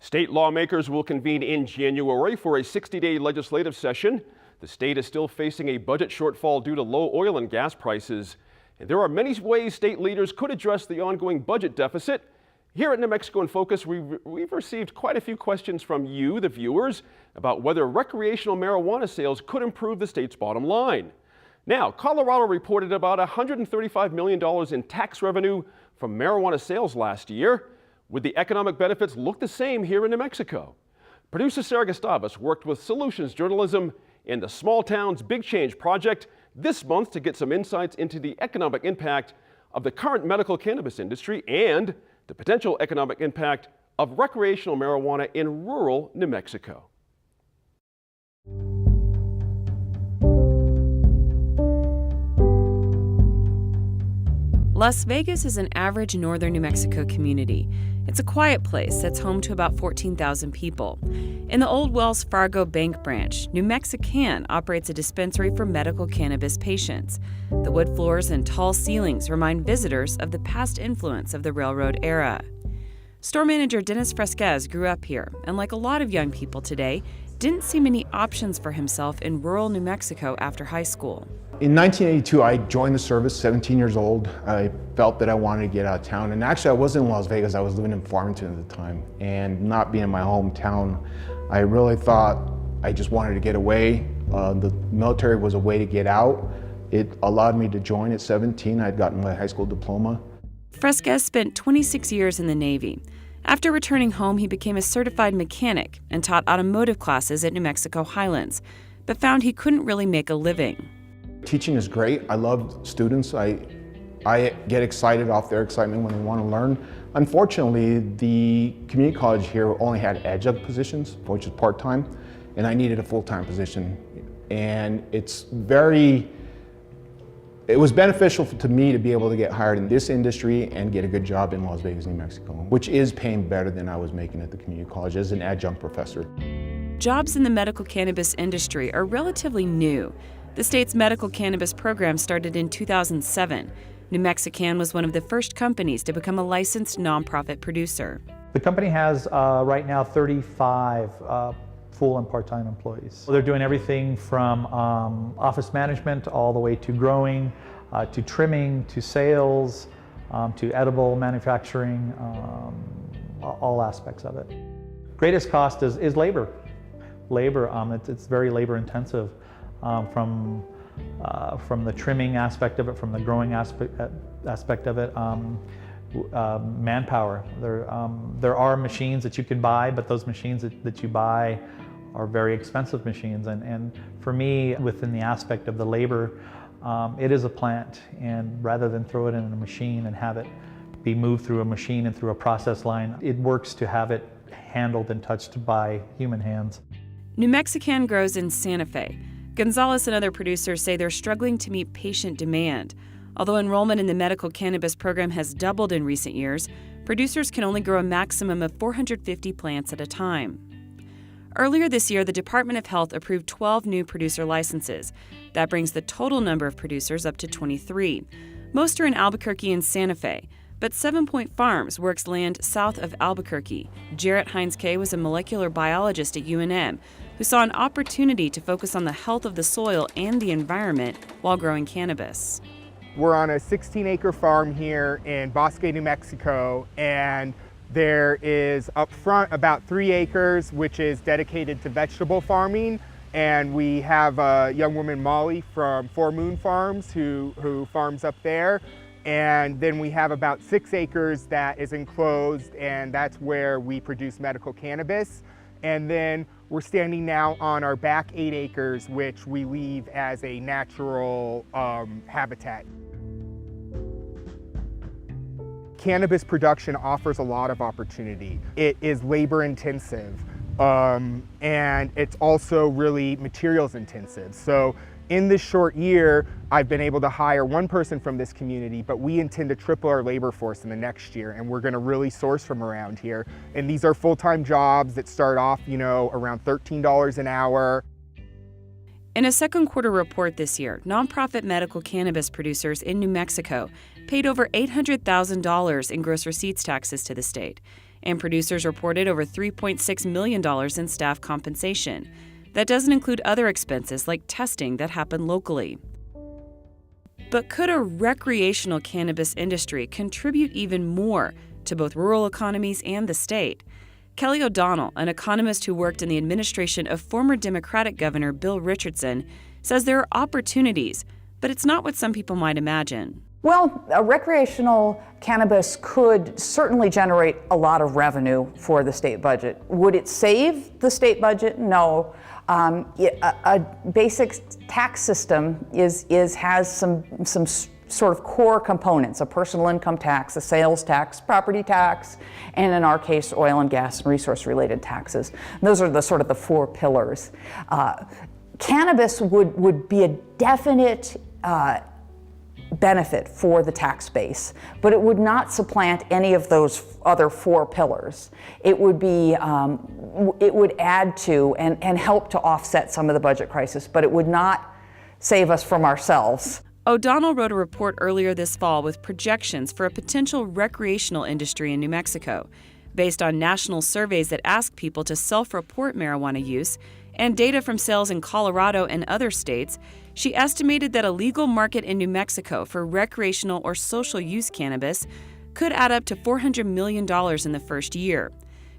State lawmakers will convene in January for a 60-day legislative session. The state is still facing a budget shortfall due to low oil and gas prices. And there are many ways state leaders could address the ongoing budget deficit. Here at New Mexico in Focus, we've received quite a few questions from you, the viewers, about whether recreational marijuana sales could improve the state's bottom line. Now, Colorado reported about $135 million in tax revenue from marijuana sales last year. Would the economic benefits look the same here in New Mexico? Producer Sarah Gustavus worked with Solutions Journalism in the Small Towns Big Change Project this month to get some insights into the economic impact of the current medical cannabis industry and the potential economic impact of recreational marijuana in rural New Mexico. Las Vegas is an average northern New Mexico community. It's a quiet place that's home to about 14,000 people. In the old Wells Fargo Bank branch, New Mexican operates a dispensary for medical cannabis patients. The wood floors and tall ceilings remind visitors of the past influence of the railroad era. Store manager Dennis Fresquez grew up here, and like a lot of young people today, didn't see many options for himself in rural New Mexico after high school. In 1982, I joined the service, 17 years old. I felt that I wanted to get out of town. And actually, I wasn't in Las Vegas. I was living in Farmington at the time. And not being in my hometown, I really thought I just wanted to get away. The military was a way to get out. It allowed me to join at 17. I'd gotten my high school diploma. Fresquez spent 26 years in the Navy. After returning home, he became a certified mechanic and taught automotive classes at New Mexico Highlands, but found he couldn't really make a living. Teaching is great. I love students. I get excited off their excitement when they want to learn. Unfortunately, the community college here only had adjunct positions, which is part-time, and I needed a full-time position. And it was beneficial to me to be able to get hired in this industry and get a good job in Las Vegas, New Mexico, which is paying better than I was making at the community college as an adjunct professor. Jobs in the medical cannabis industry are relatively new. The state's medical cannabis program started in 2007. New Mexican was one of the first companies to become a licensed nonprofit producer. The company has right now 35 full and part-time employees. They're doing everything from office management all the way to growing, to trimming, to sales, to edible manufacturing, all aspects of it. Greatest cost is labor. It's very labor intensive. From the trimming aspect of it, from the growing aspect of it, manpower. There are machines that you can buy, but those machines that you buy are very expensive machines. And for me, within the aspect of the labor, it is a plant, and rather than throw it in a machine and have it be moved through a machine and through a process line, it works to have it handled and touched by human hands. New Mexican grows in Santa Fe. Gonzalez and other producers say they're struggling to meet patient demand. Although enrollment in the medical cannabis program has doubled in recent years, producers can only grow a maximum of 450 plants at a time. Earlier this year, the Department of Health approved 12 new producer licenses. That brings the total number of producers up to 23. Most are in Albuquerque and Santa Fe, but 7 Point Farms works land south of Albuquerque. Jarrett Hines-Kay was a molecular biologist at UNM who saw an opportunity to focus on the health of the soil and the environment while growing cannabis. We're on a 16-acre farm here in Bosque, New Mexico, and there is up front about 3 acres, which is dedicated to vegetable farming. And we have a young woman, Molly, from Four Moon Farms, who farms up there. And then we have about 6 acres that is enclosed, and that's where we produce medical cannabis. And then we're standing now on our back 8 acres, which we leave as a natural habitat. Cannabis production offers a lot of opportunity. It is labor intensive, and it's also really materials intensive. So in this short year, I've been able to hire 1 person from this community, but we intend to triple our labor force in the next year, and we're gonna really source from around here. And these are full-time jobs that start off, around $13 an hour. In a second quarter report this year, nonprofit medical cannabis producers in New Mexico paid over $800,000 in gross receipts taxes to the state. and producers reported over $3.6 million in staff compensation. That doesn't include other expenses like testing that happen locally. But could a recreational cannabis industry contribute even more to both rural economies and the state? Kelly O'Donnell, an economist who worked in the administration of former Democratic Governor Bill Richardson, says there are opportunities, but it's not what some people might imagine. Well, recreational cannabis could certainly generate a lot of revenue for the state budget. Would it save the state budget? No. A basic tax system has some sort of core components: a personal income tax, a sales tax, property tax, and in our case, oil and gas and resource-related taxes. And those are the sort of the four pillars. Cannabis would be a definite benefit for the tax base, but it would not supplant any of those other four pillars. It would be, it would add to and help to offset some of the budget crisis, but it would not save us from ourselves. O'Donnell wrote a report earlier this fall with projections for a potential recreational industry in New Mexico, based on national surveys that ask people to self-report marijuana use and data from sales in Colorado and other states. She estimated that a legal market in New Mexico for recreational or social use cannabis could add up to $400 million in the first year.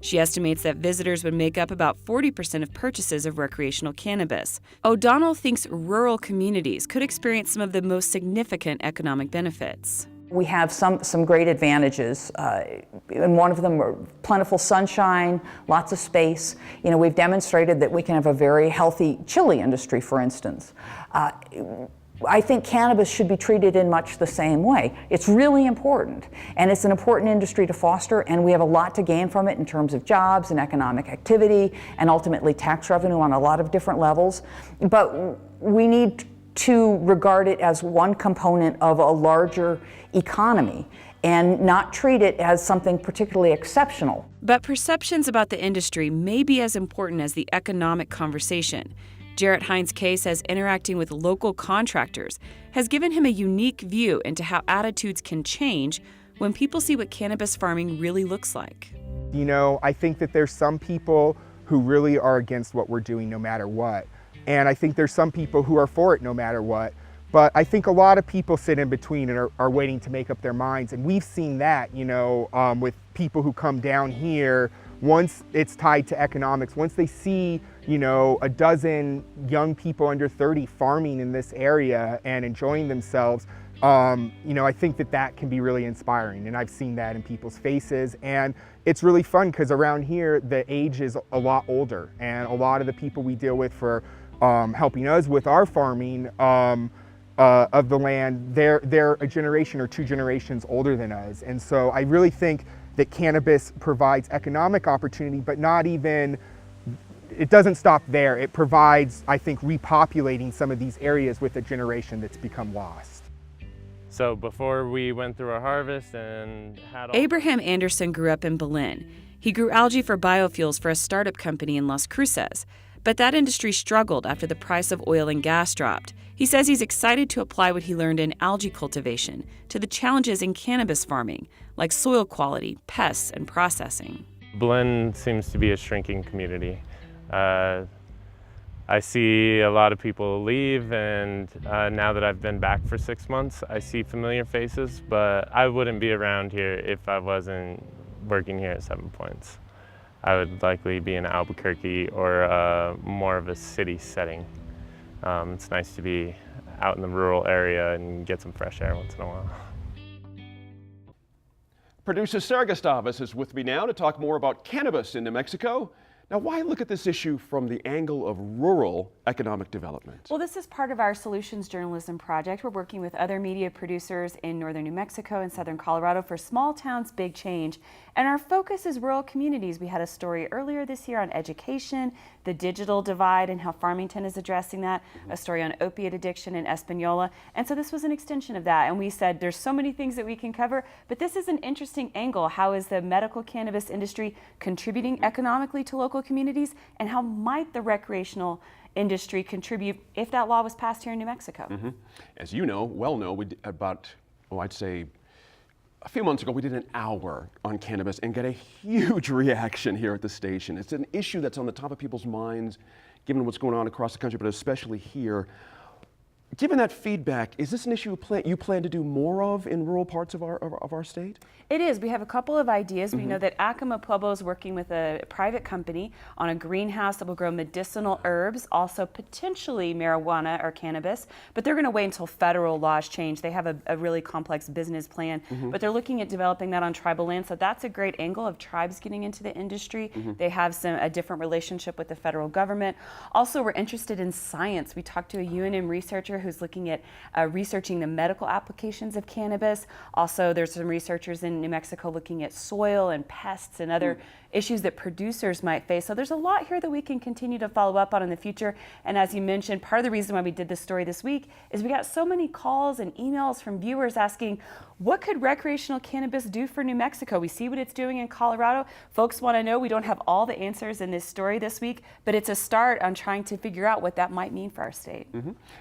She estimates that visitors would make up about 40% of purchases of recreational cannabis. O'Donnell thinks rural communities could experience some of the most significant economic benefits. We have some great advantages, and one of them are plentiful sunshine, lots of space. You know, we've demonstrated that we can have a very healthy chili industry, for instance. I think cannabis should be treated in much the same way. It's really important, and it's an important industry to foster, and we have a lot to gain from it in terms of jobs and economic activity and ultimately tax revenue on a lot of different levels. But we need to regard it as one component of a larger economy and not treat it as something particularly exceptional. But perceptions about the industry may be as important as the economic conversation. Jarrett Hines-Kay says interacting with local contractors has given him a unique view into how attitudes can change when people see what cannabis farming really looks like. You know, I think that there's some people who really are against what we're doing no matter what. And I think there's some people who are for it no matter what. But I think a lot of people sit in between and are waiting to make up their minds. And we've seen that, you know, with people who come down here. Once it's tied to economics, once they see, you know, a dozen young people under 30 farming in this area and enjoying themselves, you know, I think that can be really inspiring. And I've seen that in people's faces. And it's really fun because around here, the age is a lot older. And a lot of the people we deal with for helping us with our farming of the land, they're a generation or two generations older than us. And so I really think that cannabis provides economic opportunity, but not even, it doesn't stop there. It provides, I think, repopulating some of these areas with a generation that's become lost. So before we went through our harvest and had all... Abraham Anderson grew up in Belen. He grew algae for biofuels for a startup company in Las Cruces. But that industry struggled after the price of oil and gas dropped. He says he's excited to apply what he learned in algae cultivation to the challenges in cannabis farming, like soil quality, pests, and processing. Belen seems to be a shrinking community. I see a lot of people leave, and now that I've been back for 6 months, I see familiar faces, but I wouldn't be around here if I wasn't working here at 7 Points. I would likely be in Albuquerque or more of a city setting. It's nice to be out in the rural area and get some fresh air once in a while. Producer Sarah Gustavus is with me now to talk more about cannabis in New Mexico. Now, why look at this issue from the angle of rural economic development? Well, this is part of our Solutions Journalism project. We're working with other media producers in northern New Mexico and southern Colorado for Small Towns, Big Change. And our focus is rural communities. We had a story earlier this year on education, the digital divide and how Farmington is addressing that, a story on opiate addiction in Espanola. And so this was an extension of that. And we said there's so many things that we can cover, but this is an interesting angle. How is the medical cannabis industry contributing economically to local communities, and how might the recreational industry contribute if that law was passed here in New Mexico? As you know, well know, we about, I'd say A few months ago, we did an hour on cannabis and got a huge reaction here at the station. It's an issue that's on the top of people's minds, given what's going on across the country, but especially here. Given that feedback, is this an issue you plan to do more of in rural parts of our state? It is. We have a couple of ideas. We know that Acoma Pueblo is working with a private company on a greenhouse that will grow medicinal herbs, also potentially marijuana or cannabis, but they're going to wait until federal laws change. They have a really complex business plan, but they're looking at developing that on tribal land. So that's a great angle of tribes getting into the industry. They have a different relationship with the federal government. Also, we're interested in science. We talked to a UNM researcher who's looking at researching the medical applications of cannabis. Also, there's some researchers in New Mexico looking at soil and pests and other issues that producers might face. So there's a lot here that we can continue to follow up on in the future. And as you mentioned, part of the reason why we did this story this week is we got so many calls and emails from viewers asking, what could recreational cannabis do for New Mexico? We see what it's doing in Colorado. Folks want to know. We don't have all the answers in this story this week, but it's a start on trying to figure out what that might mean for our state.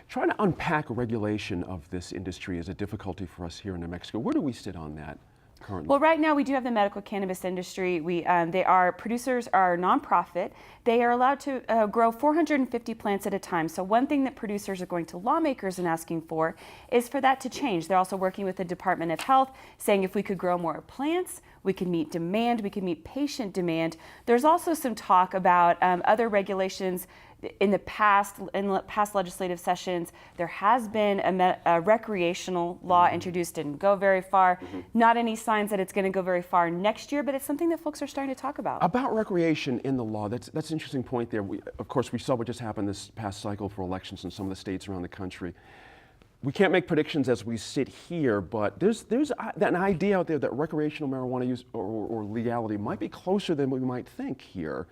Trying to unpack regulation of this industry is a difficulty for us here in New Mexico. Where do we sit on that currently? Well, right now we do have the medical cannabis industry. Producers are nonprofit. They are allowed to grow 450 plants at a time. So one thing that producers are going to lawmakers and asking for is for that to change. They're also working with the Department of Health, saying if we could grow more plants, we can meet demand, we can meet patient demand. There's also some talk about other regulations. In past legislative sessions, there has been a recreational law introduced, didn't go very far. Not any signs that it's going to go very far next year, but it's something that folks are starting to talk about. About recreation in the law, that's an interesting point there. Of course, we saw what just happened this past cycle for elections in some of the states around the country. We can't make predictions as we sit here, but there's an idea out there that recreational marijuana use or legality might be closer than we might think here.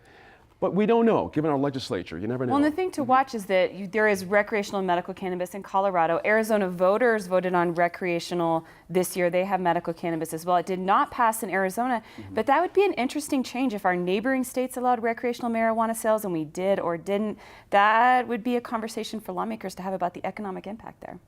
But we don't know, given our legislature. You never know. Well, and the thing to watch is that there is recreational and medical cannabis in Colorado. Arizona voters voted on recreational this year. They have medical cannabis as well. It did not pass in Arizona, but that would be an interesting change if our neighboring states allowed recreational marijuana sales and we did or didn't. That would be a conversation for lawmakers to have about the economic impact there.